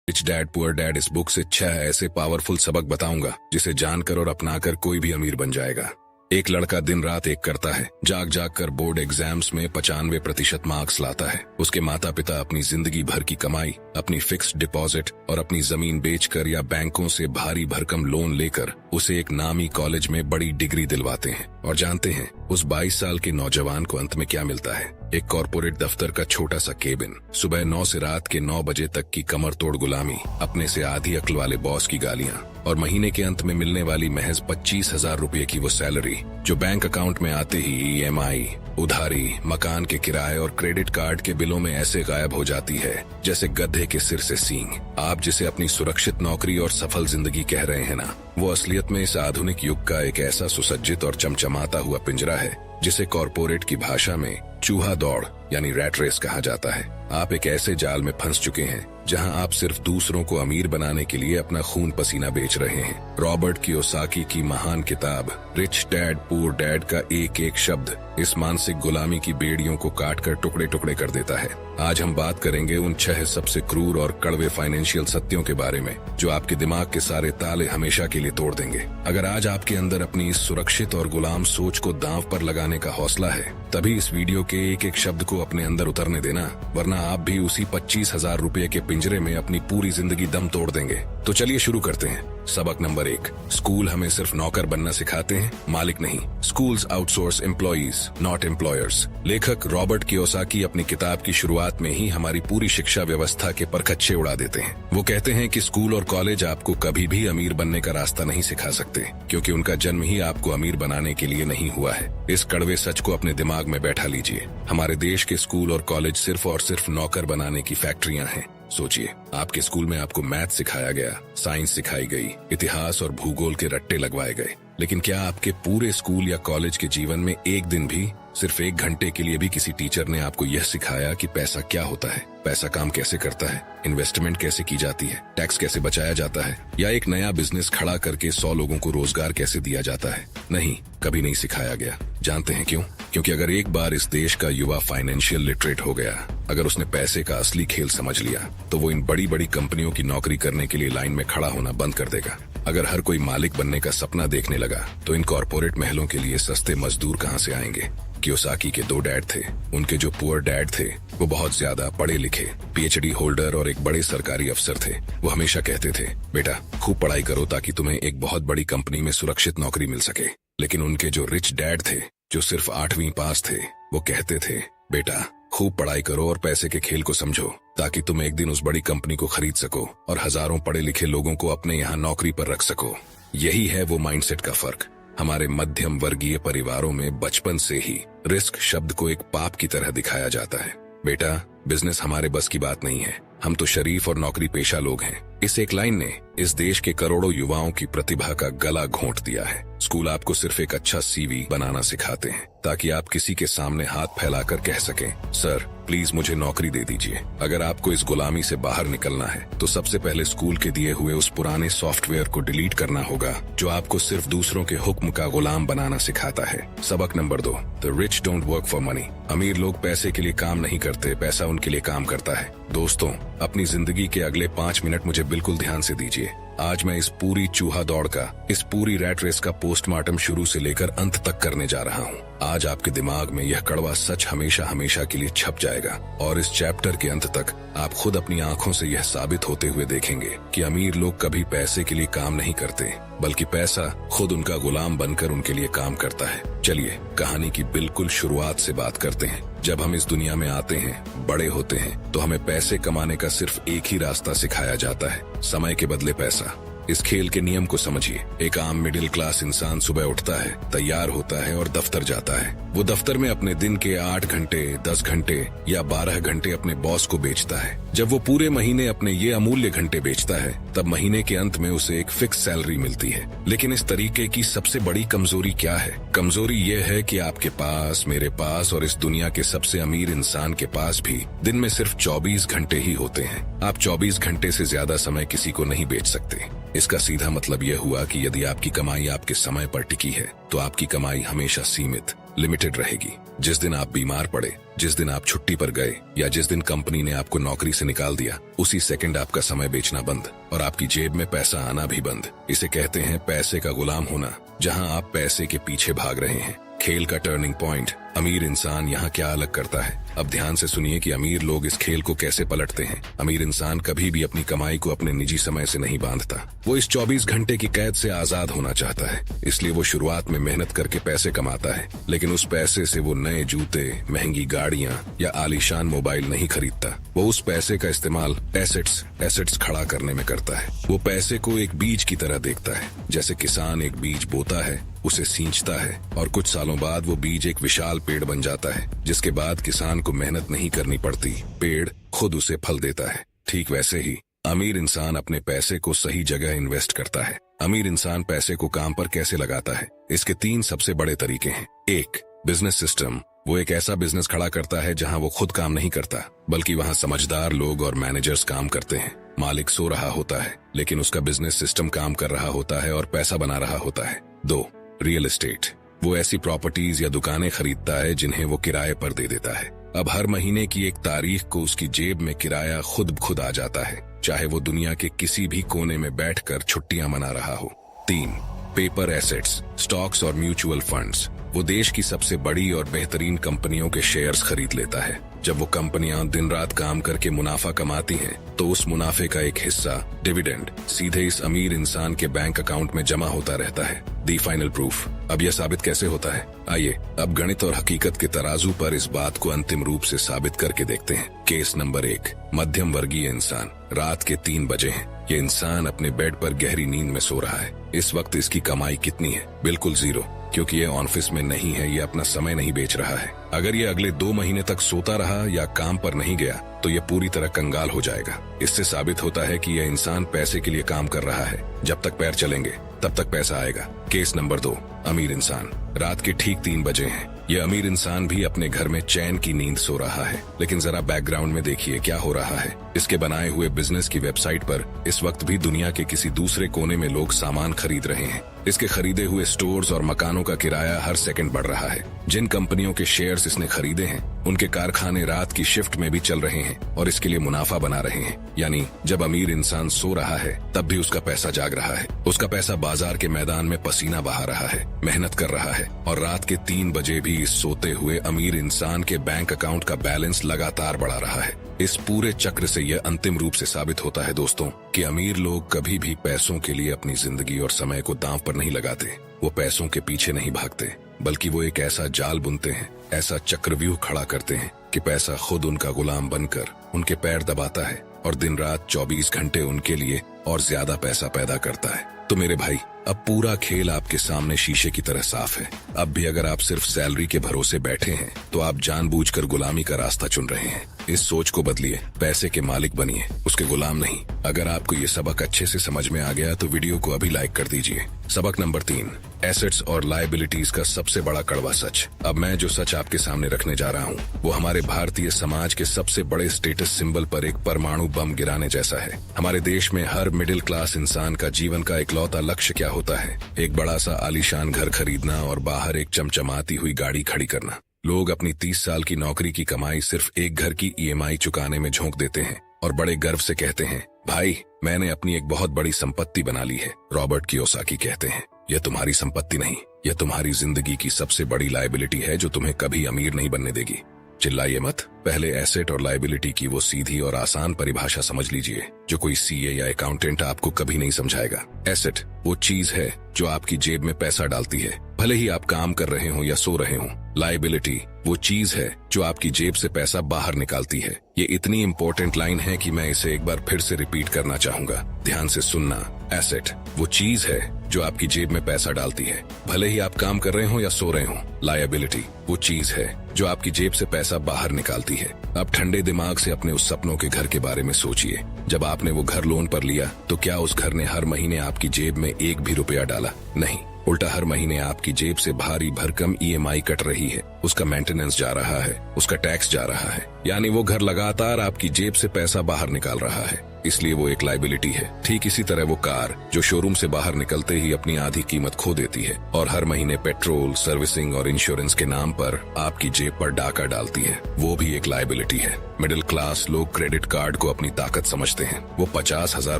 Rich dad poor dad इस book से 6 ऐसे पावरफुल सबक बताऊंगा जिसे जानकर और अपनाकर कोई भी अमीर बन जाएगा। एक लड़का दिन रात एक करता है, जाग जाग कर बोर्ड एग्जाम्स में 95% मार्क्स लाता है। उसके माता पिता अपनी जिंदगी भर की कमाई, अपनी फिक्स्ड डिपॉजिट और अपनी जमीन बेचकर या बैंकों से भारी भरकम लोन लेकर उसे एक नामी कॉलेज में बड़ी डिग्री दिलवाते हैं। और जानते हैं उस 22 साल के नौजवान को अंत में क्या मिलता है? एक कॉर्पोरेट दफ्तर का छोटा सा केबिन, सुबह 9 से रात के 9 बजे तक की कमर तोड़ गुलामी, अपने से आधी अक्ल वाले बॉस की गालियां और महीने के अंत में मिलने वाली महज 25,000 रुपए की वो सैलरी जो बैंक अकाउंट में आते ही ईएमआई, उधारी, मकान के किराए और क्रेडिट कार्ड के बिलों में ऐसे गायब हो जाती है जैसे गधे के सिर से सींग। आप जिसे अपनी सुरक्षित नौकरी और सफल जिंदगी कह रहे हैं ना, वो असलियत में इस आधुनिक युग का एक ऐसा सुसज्जित और चमचमाता हुआ पिंजरा है जिसे कॉर्पोरेट की भाषा में चूहा दौड़ यानी रैट रेस कहा जाता है। आप एक ऐसे जाल में फंस चुके हैं जहां आप सिर्फ दूसरों को अमीर बनाने के लिए अपना खून पसीना बेच रहे हैं। रॉबर्ट कियोसाकी की महान किताब रिच डैड पुअर डैड का एक एक शब्द इस मानसिक गुलामी की बेड़ियों को काट कर टुकड़े टुकड़े कर देता है। आज हम बात करेंगे उन 6 सबसे क्रूर और कड़वे फाइनेंशियल सत्यों के बारे में जो आपके दिमाग के सारे ताले हमेशा के लिए तोड़ देंगे। अगर आज आपके अंदर अपनी इस सुरक्षित और गुलाम सोच को दांव पर लगाने का हौसला है, तभी इस वीडियो के एक एक शब्द को अपने अंदर उतरने देना, वरना आप भी उसी 25,000 रुपए के पिंजरे में अपनी पूरी जिंदगी दम तोड़ देंगे। तो चलिए शुरू करते हैं। सबक नंबर 1, स्कूल हमें सिर्फ नौकर बनना सिखाते हैं, मालिक नहीं। Schools outsource employees not employers. लेखक रॉबर्ट कियोसाकी अपनी किताब की शुरुआत में ही हमारी पूरी शिक्षा व्यवस्था के परखच्चे उड़ा देते हैं। वो कहते हैं कि स्कूल और कॉलेज आपको कभी भी अमीर बनने का रास्ता नहीं सिखा सकते, क्योंकि उनका जन्म ही आपको अमीर बनाने के लिए नहीं हुआ है। इस कड़वे सच को अपने दिमाग में बैठा लीजिए। हमारे देश के स्कूल और कॉलेज सिर्फ और सिर्फ नौकर बनाने की फैक्ट्रियां हैं। सोचिए, आपके स्कूल में आपको मैथ सिखाया गया, साइंस सिखाई गई, इतिहास और भूगोल के रट्टे लगवाए गए, लेकिन क्या आपके पूरे स्कूल या कॉलेज के जीवन में एक दिन भी, सिर्फ 1 घंटे के लिए भी किसी टीचर ने आपको यह सिखाया कि पैसा क्या होता है, पैसा काम कैसे करता है, इन्वेस्टमेंट कैसे की जाती है, टैक्स कैसे बचाया जाता है, या एक नया बिजनेस खड़ा करके 100 लोगों को रोजगार कैसे दिया जाता है? नहीं, कभी नहीं सिखाया गया। जानते हैं क्यों? क्योंकि अगर एक बार इस देश का युवा फाइनेंशियल लिटरेट हो गया, अगर उसने पैसे का असली खेल समझ लिया, तो वो इन बड़ी बड़ी कंपनियों की नौकरी करने के लिए लाइन में खड़ा होना बंद कर देगा। अगर हर कोई मालिक बनने का सपना देखने लगा, तो इन कॉर्पोरेट महलों के लिए सस्ते मजदूर कहां से आएंगे? कियोसाकी के 2 डैड थे। उनके जो पुअर डैड थे वो बहुत ज्यादा पढ़े लिखे, पीएचडी होल्डर और एक बड़े सरकारी अफसर थे। वो हमेशा कहते थे, बेटा खूब पढ़ाई करो ताकि तुम्हें एक बहुत बड़ी कंपनी में सुरक्षित नौकरी मिल सके। लेकिन उनके जो रिच डैड थे, जो सिर्फ 8वीं पास थे, वो कहते थे, बेटा खूब पढ़ाई करो और पैसे के खेल को समझो ताकि तुम एक दिन उस बड़ी कंपनी को खरीद सको और हजारों पढ़े लिखे लोगों को अपने यहाँ नौकरी पर रख सको। यही है वो माइंडसेट का फर्क। हमारे मध्यम वर्गीय परिवारों में बचपन से ही रिस्क शब्द को एक पाप की तरह दिखाया जाता है। बेटा, बिजनेस हमारे बस की बात नहीं है, हम तो शरीफ और नौकरी पेशा लोग हैं। इस एक लाइन ने इस देश के करोड़ों युवाओं की प्रतिभा का गला घोंट दिया है। स्कूल आपको सिर्फ एक अच्छा सीवी बनाना सिखाते हैं ताकि आप किसी के सामने हाथ फैलाकर कह सकें, सर प्लीज मुझे नौकरी दे दीजिए। अगर आपको इस गुलामी से बाहर निकलना है तो सबसे पहले स्कूल के दिए हुए उस पुराने सॉफ्टवेयर को डिलीट करना होगा जो आपको सिर्फ दूसरों के हुक्म का गुलाम बनाना सिखाता है। सबक number 2, the rich don't work for money. अमीर लोग पैसे के लिए काम नहीं करते, पैसा उनके लिए काम करता है। दोस्तों, अपनी जिंदगी के अगले 5 मिनट मुझे बिल्कुल ध्यान से दीजिए। आज मैं इस पूरी चूहा दौड़ का, इस पूरी रैट रेस का पोस्टमार्टम शुरू से लेकर अंत तक करने जा रहा हूँ। आज आपके दिमाग में यह कड़वा सच हमेशा हमेशा के लिए छप जाएगा और इस चैप्टर के अंत तक आप खुद अपनी आंखों से यह साबित होते हुए देखेंगे कि अमीर लोग कभी पैसे के लिए काम नहीं करते, बल्कि पैसा खुद उनका गुलाम बनकर उनके लिए काम करता है। चलिए कहानी की बिल्कुल शुरुआत से बात करते हैं। जब हम इस दुनिया में आते हैं, बड़े होते हैं, तो हमें पैसे कमाने का सिर्फ एक ही रास्ता सिखाया जाता है, समय के बदले पैसा। इस खेल के नियम को समझिए। एक आम मिडिल क्लास इंसान सुबह उठता है, तैयार होता है और दफ्तर जाता है। वो दफ्तर में अपने दिन के 8 घंटे, 10 घंटे या 12 घंटे अपने बॉस को बेचता है। जब वो पूरे महीने अपने ये अमूल्य घंटे बेचता है, तब महीने के अंत में उसे एक फिक्स सैलरी मिलती है। लेकिन इस तरीके की सबसे बड़ी कमजोरी क्या है? कमजोरी ये है कि आपके पास, मेरे पास और इस दुनिया के सबसे अमीर इंसान के पास भी दिन में सिर्फ 24 घंटे ही होते हैं। आप 24 घंटे से ज्यादा समय किसी को नहीं बेच सकते। इसका सीधा मतलब यह हुआ कि यदि आपकी कमाई आपके समय पर टिकी है, तो आपकी कमाई हमेशा सीमित, लिमिटेड रहेगी। जिस दिन आप बीमार पड़े, जिस दिन आप छुट्टी पर गए या जिस दिन कंपनी ने आपको नौकरी से निकाल दिया, उसी सेकंड आपका समय बेचना बंद और आपकी जेब में पैसा आना भी बंद। इसे कहते हैं पैसे का गुलाम होना, जहां आप पैसे के पीछे भाग रहे हैं। खेल का टर्निंग पॉइंट, अमीर इंसान यहाँ क्या अलग करता है। अब ध्यान से सुनिए कि अमीर लोग इस खेल को कैसे पलटते हैं। अमीर इंसान कभी भी अपनी कमाई को अपने निजी समय से नहीं बांधता। वो इस 24 घंटे की कैद से आजाद होना चाहता है, इसलिए वो शुरुआत में मेहनत करके पैसे कमाता है, लेकिन उस पैसे से वो नए जूते, महंगी गाड़ियां या आलीशान मोबाइल नहीं खरीदता। वो उस पैसे का इस्तेमाल एसेट्स खड़ा करने में करता है। वो पैसे को एक बीज की तरह देखता है। जैसे किसान एक बीज बोता है, उसे सींचता है और कुछ सालों बाद वो बीज एक विशाल पेड़ बन जाता है, जिसके बाद किसान को मेहनत नहीं करनी पड़ती, पेड़ खुद उसे फल देता है। ठीक वैसे ही अमीर इंसान अपने पैसे को सही जगह इन्वेस्ट करता है। अमीर इंसान पैसे को काम पर कैसे लगाता है, इसके 3 सबसे बड़े तरीके हैं। 1, बिजनेस सिस्टम। वो एक ऐसा बिजनेस खड़ा करता है जहां वो खुद काम नहीं करता, बल्कि वहां समझदार लोग और मैनेजर्स काम करते हैं। मालिक सो रहा होता है, लेकिन उसका बिजनेस सिस्टम काम कर रहा होता है और पैसा बना रहा होता है। 2, रियल एस्टेट। वो ऐसी प्रॉपर्टीज या दुकानें खरीदता है जिन्हें वो किराए पर दे देता है। अब हर महीने की एक तारीख को उसकी जेब में किराया खुद आ जाता है, चाहे वो दुनिया के किसी भी कोने में बैठकर छुट्टियां मना रहा हो। 3, पेपर एसेट्स, स्टॉक्स और म्यूचुअल फंड्स। वो देश की सबसे बड़ी और बेहतरीन कंपनियों के शेयर्स खरीद लेता है। जब वो कंपनियां दिन रात काम करके मुनाफा कमाती हैं, तो उस मुनाफे का एक हिस्सा, डिविडेंड, सीधे इस अमीर इंसान के बैंक अकाउंट में जमा होता रहता है। The final proof. अब यह साबित कैसे होता है? आइए अब गणित और हकीकत के तराजू पर इस बात को अंतिम रूप से साबित करके देखते हैं। केस नंबर 1, मध्यम वर्गीय इंसान। रात के 3 बजे हैं। ये इंसान अपने बेड पर गहरी नींद में सो रहा है। इस वक्त इसकी कमाई कितनी है? बिल्कुल 0, क्योंकि ये ऑफिस में नहीं है, ये अपना समय नहीं बेच रहा है। अगर ये अगले 2 महीने तक सोता रहा या काम पर नहीं गया, तो ये पूरी तरह कंगाल हो जाएगा। इससे साबित होता है कि यह इंसान पैसे के लिए काम कर रहा है। जब तक पैर चलेंगे तब तक पैसा आएगा। केस नंबर 2, अमीर इंसान। रात के ठीक 3 बजे हैं। यह अमीर इंसान भी अपने घर में चैन की नींद सो रहा है, लेकिन जरा बैकग्राउंड में देखिए क्या हो रहा है। इसके बनाए हुए बिजनेस की वेबसाइट पर इस वक्त भी दुनिया के किसी दूसरे कोने में लोग सामान खरीद रहे हैं। इसके खरीदे हुए स्टोर्स और मकानों का किराया हर सेकंड बढ़ रहा है। जिन कंपनियों के शेयर्स इसने खरीदे हैं, उनके कारखाने रात की शिफ्ट में भी चल रहे हैं और इसके लिए मुनाफा बना रहे हैं। यानी जब अमीर इंसान सो रहा है, तब भी उसका पैसा जाग रहा है। उसका पैसा बाजार के मैदान में पसीना बहा रहा है, मेहनत कर रहा है, और रात के 3 बजे भी इस सोते हुए अमीर इंसान के बैंक अकाउंट का बैलेंस लगातार बढ़ा रहा है। इस पूरे चक्र से यह अंतिम रूप से साबित होता है दोस्तों, कि अमीर लोग कभी भी पैसों के लिए अपनी जिंदगी और समय को दांव पर नहीं लगाते। वो पैसों के पीछे नहीं भागते, बल्कि वो एक ऐसा जाल बुनते हैं, ऐसा चक्रव्यूह खड़ा करते हैं कि पैसा खुद उनका गुलाम बनकर उनके पैर दबाता है और दिन रात 24 घंटे उनके लिए और ज्यादा पैसा पैदा करता है। तो मेरे भाई, अब पूरा खेल आपके सामने शीशे की तरह साफ है। अब भी अगर आप सिर्फ सैलरी के भरोसे बैठे हैं, तो आप जानबूझकर गुलामी का रास्ता चुन रहे हैं। इस सोच को बदलिए, पैसे के मालिक बनिए, उसके गुलाम नहीं। अगर आपको ये सबक अच्छे से समझ में आ गया तो वीडियो को अभी लाइक कर दीजिए। सबक नंबर 3, एसेट्स और लायबिलिटीज का सबसे बड़ा कड़वा सच। अब मैं जो सच आपके सामने रखने जा रहा हूँ, वो हमारे भारतीय समाज के सबसे बड़े स्टेटस सिंबल पर एक परमाणु बम गिराने जैसा है। हमारे देश में हर मिडिल क्लास इंसान का जीवन का इकलौता लक्ष्य क्या होता है? एक बड़ा सा आलीशान घर खरीदना और बाहर एक चमचमाती हुई गाड़ी खड़ी करना। लोग अपनी 30 साल की नौकरी की कमाई सिर्फ एक घर की EMI चुकाने में झोंक देते हैं और बड़े गर्व से कहते हैं, भाई मैंने अपनी एक बहुत बड़ी संपत्ति बना ली है। रॉबर्ट कियोसाकी कहते हैं, यह तुम्हारी संपत्ति नहीं, यह तुम्हारी जिंदगी की सबसे बड़ी लायबिलिटी है जो तुम्हें कभी अमीर नहीं बनने देगी। चिल्लाइए मत, पहले एसेट और लायबिलिटी की वो सीधी और आसान परिभाषा समझ लीजिए जो कोई CA या अकाउंटेंट आपको कभी नहीं समझाएगा। एसेट वो चीज है जो आपकी जेब में पैसा डालती है, भले ही आप काम कर रहे हो या सो रहे हो। लायबिलिटी वो चीज है जो आपकी जेब से पैसा बाहर निकालती है। ये इतनी इंपॉर्टेंट लाइन है कि मैं इसे एक बार फिर से रिपीट करना चाहूंगा, ध्यान से सुनना। एसेट वो चीज है जो आपकी जेब में पैसा डालती है, भले ही आप काम कर रहे हो या सो रहे हो। लायबिलिटी वो चीज है जो आपकी जेब से पैसा बाहर निकालती है। अब ठंडे दिमाग से अपने उस सपनों के घर के बारे में सोचिए। जब आपने वो घर लोन पर लिया, तो क्या उस घर ने हर महीने आपकी जेब में एक भी रुपया डाला? नहीं, उल्टा हर महीने आपकी जेब से भारी भरकम EMI कट रही है, उसका मेंटेनेंस जा रहा है, उसका टैक्स जा रहा है। यानी वो घर लगातार आपकी जेब से पैसा बाहर निकाल रहा है। इसलिए वो एक लाइबिलिटी है। ठीक इसी तरह वो कार जो शोरूम से बाहर निकलते ही अपनी आधी कीमत खो देती है और हर महीने पेट्रोल, सर्विसिंग और इंश्योरेंस के नाम पर आपकी जेब पर डाका डालती है, वो भी एक लाइबिलिटी है। मिडिल क्लास लोग क्रेडिट कार्ड को अपनी ताकत समझते हैं। वो 50,000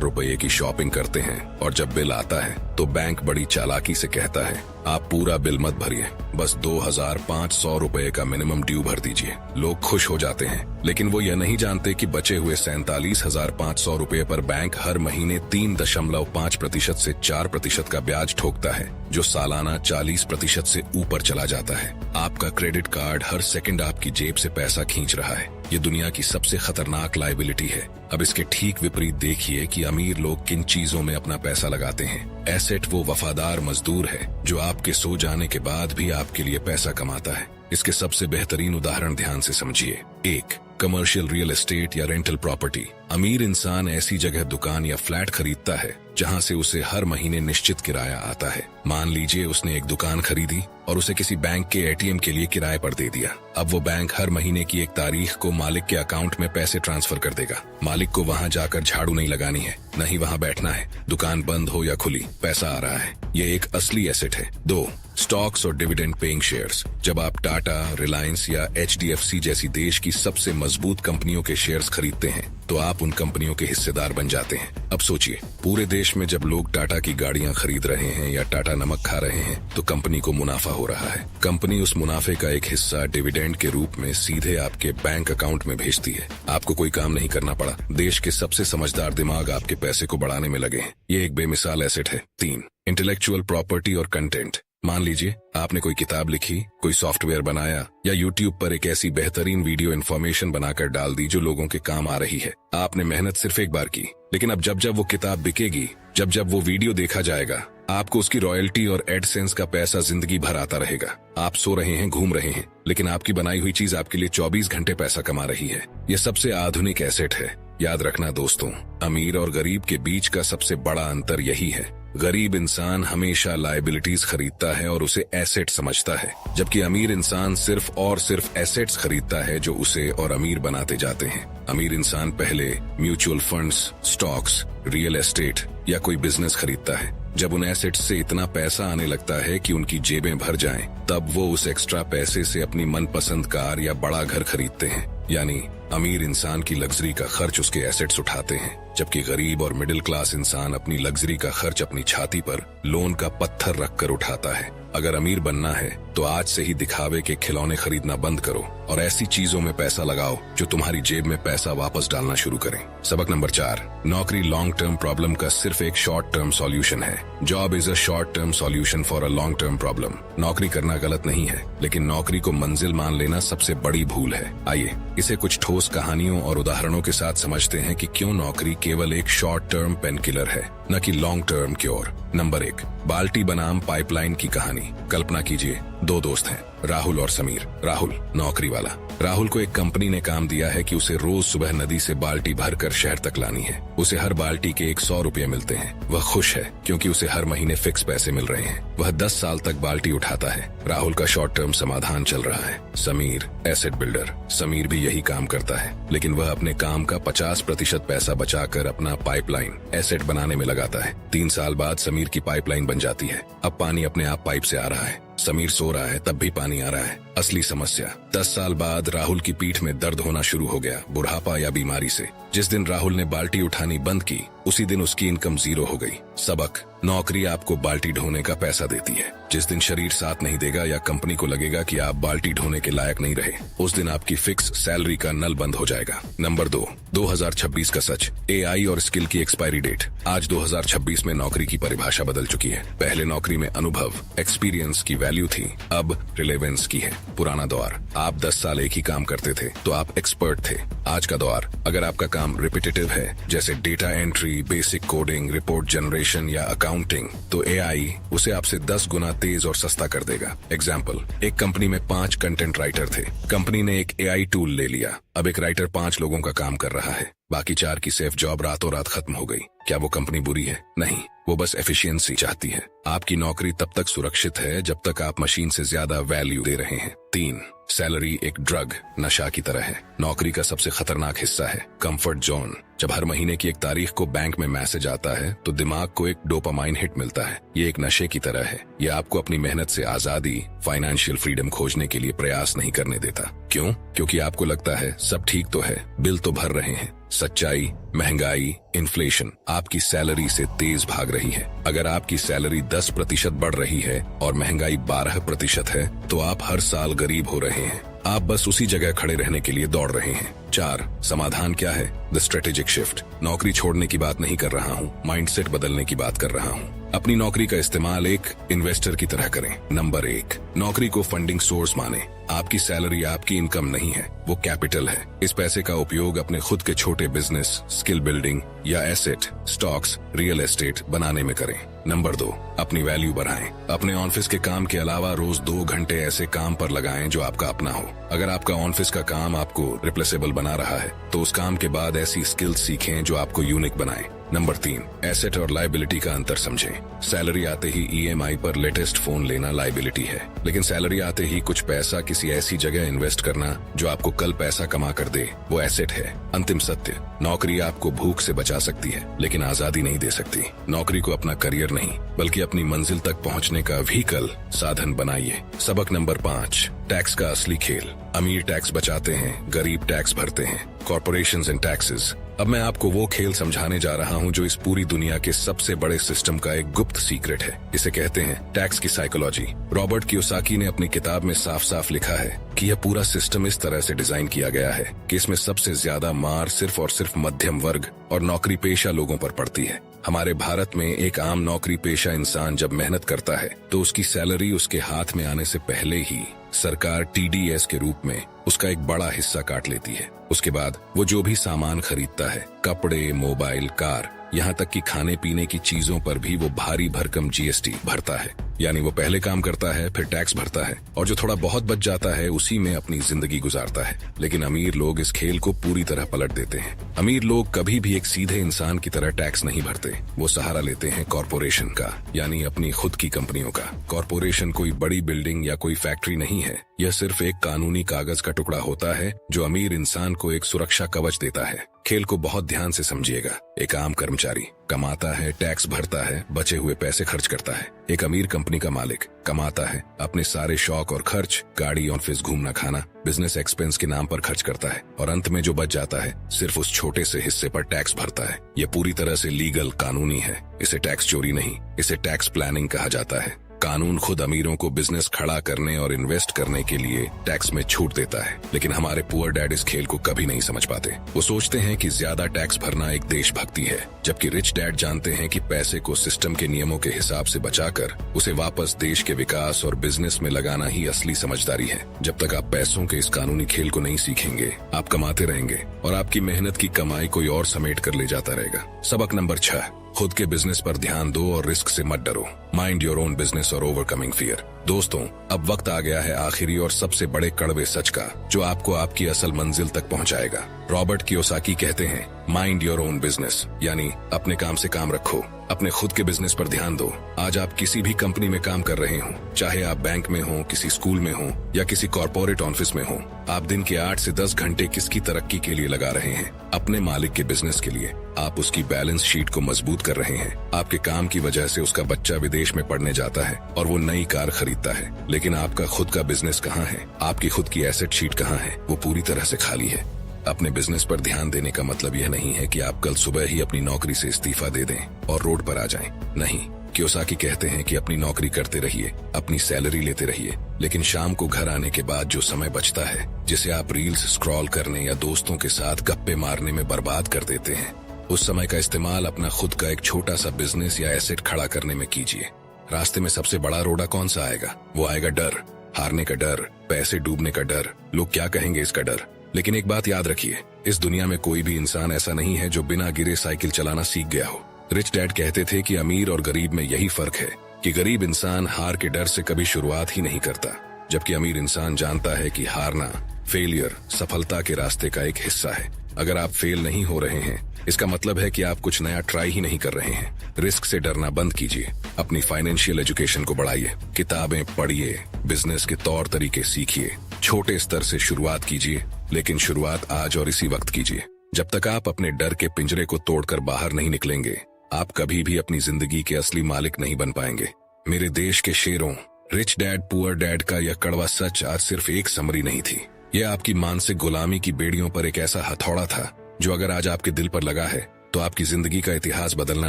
रुपए की शॉपिंग करते हैं और जब बिल आता है तो बैंक बड़ी चालाकी से कहता है आप पूरा बिल मत भरिए, बस 2,500 रुपए का मिनिमम ड्यू भर दीजिए। लोग खुश हो जाते हैं, लेकिन वो यह नहीं जानते कि बचे हुए 47,500 रुपए पर बैंक हर महीने 3.5% से 4% का ब्याज ठोकता है, जो सालाना 40% से ऊपर चला जाता है। आपका क्रेडिट कार्ड हर सेकंड आपकी जेब से पैसा खींच रहा है। ये दुनिया की सबसे खतरनाक लाइबिलिटी है। अब इसके ठीक विपरीत देखिए कि अमीर लोग किन चीजों में अपना पैसा लगाते हैं। एसेट वो वफादार मजदूर है जो आपके सो जाने के बाद भी आपके लिए पैसा कमाता है। इसके सबसे बेहतरीन उदाहरण ध्यान से समझिए। 1. कमर्शियल रियल एस्टेट या रेंटल प्रॉपर्टी। अमीर इंसान ऐसी जगह दुकान या फ्लैट खरीदता है जहां से उसे हर महीने निश्चित किराया आता है। मान लीजिए उसने एक दुकान खरीदी और उसे किसी बैंक के एटीएम के लिए किराए पर दे दिया। अब वो बैंक हर महीने की एक तारीख को मालिक के अकाउंट में पैसे ट्रांसफर कर देगा। मालिक को वहां जाकर झाड़ू नहीं लगानी है, न ही वहां बैठना है। दुकान बंद हो या खुली, पैसा आ रहा है। ये एक असली एसेट है। 2. स्टॉक्स और डिविडेंड पेइंग शेयर्स। जब आप टाटा, रिलायंस या HDFC जैसी देश की सबसे मजबूत कंपनियों के शेयर्स खरीदते हैं तो आप उन कंपनियों के हिस्सेदार बन जाते हैं। अब सोचिए, पूरे देश में जब लोग टाटा की गाड़ियां खरीद रहे हैं या टाटा नमक खा रहे हैं तो कंपनी को मुनाफा हो रहा है। कंपनी उस मुनाफे का एक हिस्सा डिविडेंड के रूप में सीधे आपके बैंक अकाउंट में भेजती है। आपको कोई काम नहीं करना पड़ा। देश के सबसे समझदार दिमाग आपके पैसे को बढ़ाने में लगे हैं। ये एक बेमिसाल एसेट है। 3. इंटेलेक्चुअल प्रॉपर्टी और कंटेंट। मान लीजिए आपने कोई किताब लिखी, कोई सॉफ्टवेयर बनाया या YouTube पर एक ऐसी बेहतरीन वीडियो इन्फॉर्मेशन बनाकर डाल दी जो लोगों के काम आ रही है। आपने मेहनत सिर्फ एक बार की, लेकिन अब जब जब वो किताब बिकेगी, जब जब वो वीडियो देखा जाएगा, आपको उसकी रॉयल्टी और एडसेंस का पैसा जिंदगी भर आता रहेगा। आप सो रहे हैं, घूम रहे हैं, लेकिन आपकी बनाई हुई चीज आपके लिए 24 घंटे पैसा कमा रही है। यह सबसे आधुनिक एसेट है। याद रखना दोस्तों, अमीर और गरीब के बीच का सबसे बड़ा अंतर यही है। गरीब इंसान हमेशा लायबिलिटीज खरीदता है और उसे एसेट समझता है, जबकि अमीर इंसान सिर्फ और सिर्फ एसेट्स खरीदता है जो उसे और अमीर बनाते जाते हैं। अमीर इंसान पहले mutual funds, stocks, real estate या कोई बिजनेस खरीदता है। जब उन एसेट्स से इतना पैसा आने लगता है कि उनकी जेबें भर जाएं, तब वो उस एक्स्ट्रा पैसे से अपनी मनपसंद कार या बड़ा घर खरीदते हैं। यानी अमीर इंसान की लग्जरी का खर्च उसके एसेट्स उठाते हैं, जबकि गरीब और मिडिल क्लास इंसान अपनी लग्जरी का खर्च अपनी छाती पर लोन का पत्थर रखकर उठाता है। अगर अमीर बनना है तो आज से ही दिखावे के खिलौने खरीदना बंद करो और ऐसी चीजों में पैसा लगाओ जो तुम्हारी जेब में पैसा वापस डालना शुरू करें। सबक नंबर 4, नौकरी लॉन्ग टर्म प्रॉब्लम का सिर्फ एक शॉर्ट टर्म सॉल्यूशन है। Job is a short term solution for a long term problem. नौकरी करना गलत नहीं है, लेकिन नौकरी को मंजिल मान लेना सबसे बड़ी भूल है। आइए इसे कुछ ठोस कहानियों और उदाहरणों के साथ समझते हैं कि क्यों नौकरी केवल एक शॉर्ट टर्म पेन किलर है, न कि लॉन्ग टर्म क्योर। नंबर 1, बाल्टी बनाम पाइपलाइन की कहानी। कल्पना कीजिए, 2 दोस्त हैं, राहुल और समीर। राहुल नौकरी वाला। राहुल को एक कंपनी ने काम दिया है कि उसे रोज सुबह नदी से बाल्टी भरकर शहर तक लानी है। उसे हर बाल्टी के 100 रुपये मिलते हैं। वह खुश है क्योंकि उसे हर महीने फिक्स पैसे मिल रहे हैं। वह 10 साल तक बाल्टी उठाता है। राहुल का शॉर्ट टर्म समाधान चल रहा है। Sameer asset builder. समीर भी यही काम करता है, लेकिन वह अपने काम का 50% पैसा बचाकर अपना पाइपलाइन एसेट बनाने में लगाता है। 3 साल बाद समीर की पाइपलाइन बन जाती है। अब पानी अपने आप पाइप से आ रहा है। समीर सो रहा है, तब भी पानी आ रहा है। असली समस्या, 10 साल बाद राहुल की पीठ में दर्द होना शुरू हो गया, बुढ़ापा या बीमारी से। जिस दिन राहुल ने बाल्टी उठानी बंद की, उसी दिन उसकी इनकम 0 हो गई। सबक, नौकरी आपको बाल्टी ढोने का पैसा देती है। जिस दिन शरीर साथ नहीं देगा या कंपनी को लगेगा कि आप बाल्टी ढोने के लायक नहीं रहे, उस दिन आपकी फिक्स सैलरी का नल बंद हो जाएगा। नंबर 2, 2026 का सच, AI और स्किल की एक्सपायरी डेट। आज 2026 में नौकरी की परिभाषा बदल चुकी है। पहले नौकरी में अनुभव, एक्सपीरियंस की वैल्यू थी, अब रिलेवेंस की है। पुराना दौर, आप 10 साल एक ही काम करते थे तो आप एक्सपर्ट थे। आज का दौर, अगर आपका काम रिपीटेटिव है, जैसे data entry, basic coding, report generation या अकाउंटिंग, तो AI उसे आपसे 10 गुना तेज और सस्ता कर देगा। एग्जाम्पल, एक कंपनी में 5 कंटेंट राइटर थे। कंपनी ने एक AI टूल ले लिया। अब एक राइटर 5 लोगों का काम कर रहा है। बाकी 4 की सेफ जॉब रातों रात खत्म हो गई। क्या वो कंपनी बुरी है? नहीं, वो बस एफिशिएंसी चाहती है। आपकी नौकरी तब तक सुरक्षित है जब तक आप मशीन से ज्यादा वैल्यू दे रहे हैं। 3, सैलरी एक ड्रग, नशा की तरह है। नौकरी का सबसे खतरनाक हिस्सा है कंफर्ट जोन। जब हर महीने की एक तारीख को बैंक में मैसेज आता है तो दिमाग को एक डोपामाइन हिट मिलता है। ये एक नशे की तरह है। ये आपको अपनी मेहनत से आजादी, फाइनेंशियल फ्रीडम खोजने के लिए प्रयास नहीं करने देता। क्यों? क्योंकि आपको लगता है सब ठीक तो है, बिल तो भर रहे हैं। सच्चाई, महंगाई, इन्फ्लेशन आपकी सैलरी से तेज भाग रही है। अगर आपकी सैलरी 10% बढ़ रही है और महंगाई 12% है तो आप हर साल गरीब हो रहे हैं। आप बस उसी जगह खड़े रहने के लिए दौड़ रहे हैं। 4, समाधान क्या है? The strategic shift. नौकरी छोड़ने की बात नहीं कर रहा हूँ, माइंडसेट बदलने की बात कर रहा हूँ। अपनी नौकरी का इस्तेमाल एक इन्वेस्टर की तरह करें। नंबर 1, नौकरी को फंडिंग सोर्स माने। आपकी सैलरी आपकी इनकम नहीं है, वो कैपिटल है। इस पैसे का उपयोग अपने खुद के छोटे बिजनेस, स्किल बिल्डिंग या एसेट, स्टॉक्स, रियल एस्टेट बनाने में करें। नंबर 2, अपनी वैल्यू बढ़ाएं। अपने ऑफिस के काम के अलावा रोज 2 घंटे ऐसे काम पर लगाएं जो आपका अपना हो। अगर आपका ऑफिस का काम आपको रिप्लेसेबल बना रहा है तो उस काम के बाद ऐसी स्किल्स सीखें जो आपको यूनिक बनाएं। नंबर 3, एसेट और लायबिलिटी का अंतर समझें। सैलरी आते ही ईएमआई पर लेटेस्ट फोन लेना लायबिलिटी है, लेकिन सैलरी आते ही कुछ पैसा किसी ऐसी जगह इन्वेस्ट करना जो आपको कल पैसा कमा कर दे, वो एसेट है। अंतिम सत्य, नौकरी आपको भूख से बचा सकती है लेकिन आजादी नहीं दे सकती। नौकरी को अपना करियर नहीं बल्कि अपनी मंजिल तक पहुंचने का व्हीकल, साधन बनाइए। सबक नंबर 5, टैक्स का असली खेल। अमीर टैक्स बचाते हैं, गरीब टैक्स भरते हैं। Corporations and taxes. अब मैं आपको वो खेल समझाने जा रहा हूँ जो इस पूरी दुनिया के सबसे बड़े सिस्टम का एक गुप्त सीक्रेट है। इसे कहते हैं टैक्स की साइकोलॉजी। रॉबर्ट कियोसाकी ने अपनी किताब में साफ साफ लिखा है कि यह पूरा सिस्टम इस तरह से डिजाइन किया गया है कि इसमें सबसे ज्यादा मार सिर्फ और सिर्फ मध्यम वर्ग और नौकरी पेशा लोगों पर पड़ती है। हमारे भारत में एक आम नौकरी पेशा इंसान जब मेहनत करता है तो उसकी सैलरी उसके हाथ में आने से पहले ही सरकार टीडीएस के रूप में उसका एक बड़ा हिस्सा काट लेती है। उसके बाद वो जो भी सामान खरीदता है, कपड़े, मोबाइल, कार, यहाँ तक कि खाने पीने की चीजों पर भी वो भारी भरकम जीएसटी भरता है। यानी वो पहले काम करता है, फिर टैक्स भरता है और जो थोड़ा बहुत बच जाता है उसी में अपनी जिंदगी गुजारता है। लेकिन अमीर लोग इस खेल को पूरी तरह पलट देते हैं। अमीर लोग कभी भी एक सीधे इंसान की तरह टैक्स नहीं भरते। वो सहारा लेते हैं कॉर्पोरेशन का, यानी अपनी खुद की कंपनियों का। कॉर्पोरेशन कोई बड़ी बिल्डिंग या कोई फैक्ट्री नहीं है, यह सिर्फ एक कानूनी कागज का टुकड़ा होता है जो अमीर इंसान को एक सुरक्षा कवच देता है। खेल को बहुत ध्यान से समझिएगा। एक आम कर्मचारी कमाता है, टैक्स भरता है, बचे हुए पैसे खर्च करता है। एक अमीर कंपनी का मालिक कमाता है, अपने सारे शौक और खर्च, गाड़ी, ऑफिस, घूमना, खाना, बिजनेस एक्सपेंस के नाम पर खर्च करता है और अंत में जो बच जाता है सिर्फ उस छोटे से हिस्से पर टैक्स भरता है। यह पूरी तरह से लीगल, कानूनी है। इसे टैक्स चोरी नहीं, इसे टैक्स प्लानिंग कहा जाता है। कानून खुद अमीरों को बिजनेस खड़ा करने और इन्वेस्ट करने के लिए टैक्स में छूट देता है, लेकिन हमारे पुअर डैड इस खेल को कभी नहीं समझ पाते। वो सोचते हैं कि ज्यादा टैक्स भरना एक देशभक्ति है, जबकि रिच डैड जानते हैं कि पैसे को सिस्टम के नियमों के हिसाब से बचाकर उसे वापस देश के विकास और बिजनेस में लगाना ही असली समझदारी है। जब तक आप पैसों के इस कानूनी खेल को नहीं सीखेंगे, आप कमाते रहेंगे और आपकी मेहनत की कमाई कोई और समेट कर ले जाता रहेगा। सबक नंबर 6, खुद के बिजनेस पर ध्यान दो और रिस्क से मत डरो। माइंड योर ओन बिजनेस और ओवरकमिंग फियर। दोस्तों, अब वक्त आ गया है आखिरी और सबसे बड़े कड़वे सच का, जो आपको आपकी असल मंजिल तक पहुंचाएगा। रॉबर्ट कियोसाकी कहते हैं, माइंड योर ओन बिजनेस, यानी अपने काम से काम रखो, अपने खुद के बिजनेस पर ध्यान दो। आज आप किसी भी कंपनी में काम कर रहे हो, चाहे आप बैंक में हो, किसी स्कूल में हो या किसी कॉर्पोरेट ऑफिस में हो, आप दिन के 8 से 10 घंटे किसकी तरक्की के लिए लगा रहे हैं? अपने मालिक के बिजनेस के लिए। आप उसकी बैलेंस शीट को मजबूत कर रहे हैं। आपके काम की वजह से उसका बच्चा विदेश में पढ़ने जाता है और वो नई कार खरीदता है, लेकिन आपका खुद का बिजनेस कहाँ है? आपकी खुद की एसेट शीट कहाँ है? वो पूरी तरह से खाली है। अपने बिजनेस पर ध्यान देने का मतलब यह नहीं है कि आप कल सुबह ही अपनी नौकरी से इस्तीफा दे दें और रोड पर आ जाएं। नहीं, कियोसाकी कहते हैं कि अपनी नौकरी करते रहिए, अपनी सैलरी लेते रहिए, लेकिन शाम को घर आने के बाद जो समय बचता है, जिसे आप रील्स स्क्रॉल करने या दोस्तों के साथ गप्पे मारने में बर्बाद कर देते हैं, उस समय का इस्तेमाल अपना खुद का एक छोटा सा बिजनेस या एसेट खड़ा करने में कीजिए। रास्ते में सबसे बड़ा रोड़ा कौन सा आएगा? वो आएगा डर, हारने का डर, पैसे डूबने का डर, लोग क्या कहेंगे इसका डर। लेकिन एक बात याद रखिए, इस दुनिया में कोई भी इंसान ऐसा नहीं है जो बिना गिरे साइकिल चलाना सीख गया हो। रिच डैड कहते थे कि अमीर और गरीब में यही फर्क है कि गरीब इंसान हार के डर से कभी शुरुआत ही नहीं करता, जबकि अमीर इंसान जानता है कि हारना, फेलियर सफलता के रास्ते का एक हिस्सा है। अगर आप फेल नहीं हो रहे हैं, इसका मतलब है कि आप कुछ नया ट्राई ही नहीं कर रहे हैं। रिस्क से डरना बंद कीजिए, अपनी फाइनेंशियल एजुकेशन को बढ़ाइए, किताबें पढ़िए, बिजनेस के तौर तरीके सीखिए छोटे स्तर से शुरुआत कीजिए, लेकिन शुरुआत आज और इसी वक्त कीजिए। जब तक आप अपने डर के पिंजरे को तोड़कर बाहर नहीं निकलेंगे, आप कभी भी अपनी जिंदगी के असली मालिक नहीं बन पाएंगे। मेरे देश के शेरों, रिच डैड पुअर डैड का यह कड़वा सच आज सिर्फ एक समरी नहीं थी। यह आपकी मानसिक गुलामी की बेड़ियों पर एक ऐसा हथौड़ा था जो अगर आज आपके दिल पर लगा है तो आपकी जिंदगी का इतिहास बदलना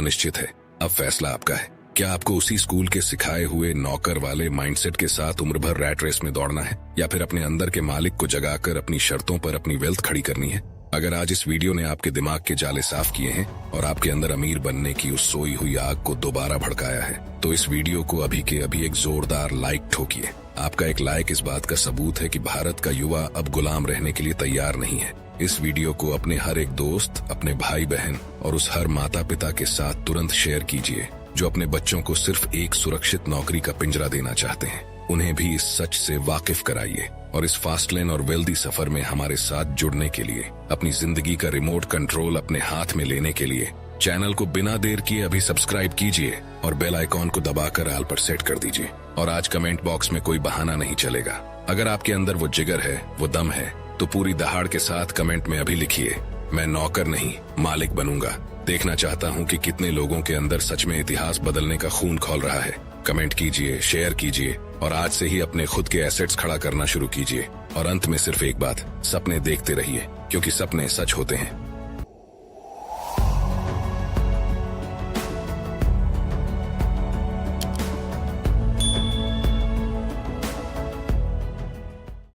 निश्चित है। अब फैसला आपका है। क्या आपको उसी स्कूल के सिखाए हुए नौकर वाले माइंडसेट के साथ उम्र भर रैट रेस में दौड़ना है, या फिर अपने अंदर के मालिक को जगाकर अपनी शर्तों पर अपनी वेल्थ खड़ी करनी है? अगर आज इस वीडियो ने आपके दिमाग के जाले साफ किए हैं और आपके अंदर अमीर बनने की उस सोई हुई आग को दोबारा भड़काया है, तो इस वीडियो को अभी के अभी एक जोरदार लाइक ठोकिए। आपका एक लाइक इस बात का सबूत है कि भारत का युवा अब गुलाम रहने के लिए तैयार नहीं है। इस वीडियो को अपने हर एक दोस्त, अपने भाई बहन और उस हर माता पिता के साथ तुरंत शेयर कीजिए जो अपने बच्चों को सिर्फ एक सुरक्षित नौकरी का पिंजरा देना चाहते हैं। उन्हें भी इस सच से वाकिफ कराइए और इस फास्ट लेन और वेल्दी सफर में हमारे साथ जुड़ने के लिए, अपनी जिंदगी का रिमोट कंट्रोल अपने हाथ में लेने के लिए चैनल को बिना देर किए अभी सब्सक्राइब कीजिए और बेल आइकॉन को दबाकर ऑल पर सेट कर दीजिए। और आज कमेंट बॉक्स में कोई बहाना नहीं चलेगा। अगर आपके अंदर वो जिगर है, वो दम है, तो पूरी दहाड़ के साथ कमेंट में अभी लिखिए, मैं नौकर नहीं मालिक बनूंगा। देखना चाहता हूं कि कितने लोगों के अंदर सच में इतिहास बदलने का खून खौल रहा है। कमेंट कीजिए, शेयर कीजिए और आज से ही अपने खुद के एसेट्स खड़ा करना शुरू कीजिए। और अंत में सिर्फ एक बात, सपने देखते रहिए, क्योंकि सपने सच होते हैं।